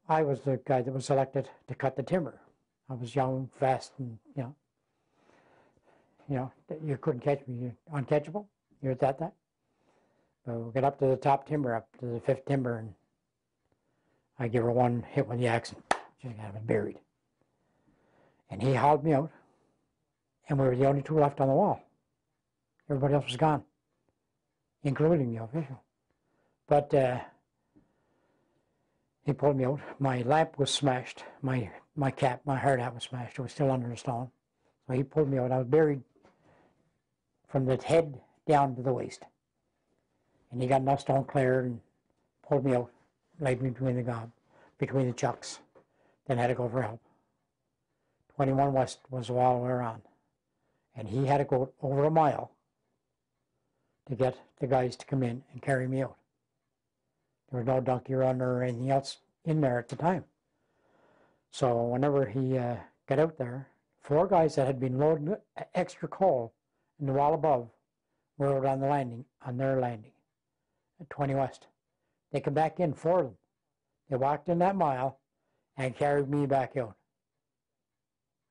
I was the guy that was selected to cut the timber. I was young, fast, and you couldn't catch me. You're uncatchable. You're at that. But we got up to the top timber, up to the 5th timber, and I give her one hit with the axe, and she got me buried. And he hauled me out, and we were the only 2 left on the wall. Everybody else was gone, including the official. But he pulled me out. My lamp was smashed. My cap, my hard hat was smashed. It was still under the stone. So he pulled me out. I was buried from the head down to the waist. And he got enough stone cleared and pulled me out, laid me between the chucks. Then I had to go for help. 21 West was the wall we were on. And he had to go over a mile to get the guys to come in and carry me out. There was no donkey run or anything else in there at the time. So whenever he got out there, 4 guys that had been loading extra coal in the wall above were out on the landing, on their landing at 20 West. They come back in, 4 of them. They walked in that mile and carried me back out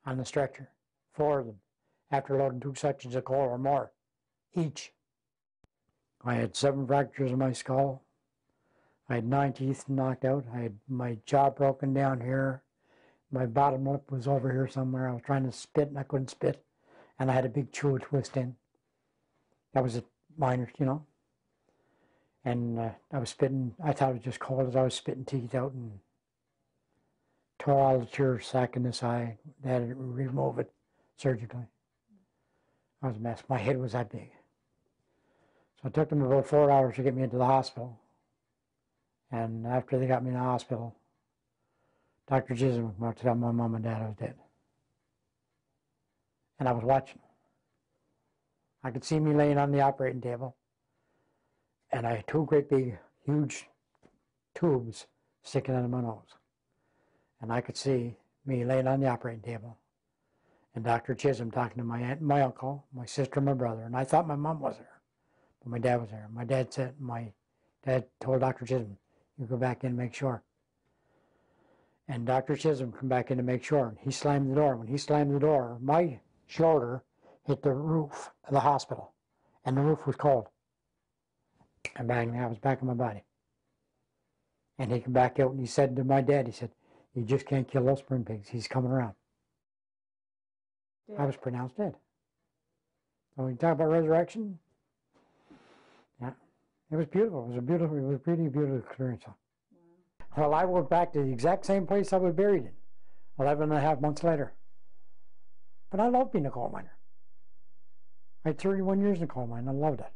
on the stretcher, 4 of them, after loading 2 sections of coal or more each. I had 7 fractures in my skull. I had 9 teeth knocked out. I had my jaw broken down here. My bottom lip was over here somewhere. I was trying to spit and I couldn't spit. And I had a big chew twist in. That was a minor, And I was spitting. I thought it was just cold as I was spitting teeth out and tore all the tear sac in the side. They had to remove it surgically. I was a mess. My head was that big. So it took them about 4 hours to get me into the hospital. And after they got me in the hospital, Dr. Chisholm went to tell my mom and dad I was dead. And I was watching. I could see me laying on the operating table. And I had 2 great big, huge tubes sticking out of my nose. And I could see me laying on the operating table. And Dr. Chisholm talking to my aunt and my uncle, my sister and my brother. And I thought my mom was there. But my dad was there. My dad told Dr. Chisholm, you go back in and make sure. And Dr. Chisholm come back in to make sure. And he slammed the door. When he slammed the door, my shoulder hit the roof of the hospital. And the roof was cold. And bang, I was back in my body. And he came back out and he said to my dad, he said, you just can't kill those spring pigs. He's coming around. I was pronounced dead. So when you talk about resurrection, yeah, it was beautiful. It was a pretty beautiful experience. Wow. Well, I went back to the exact same place I was buried in 11 and a half months later. But I loved being a coal miner. I had 31 years in a coal mine. I loved it.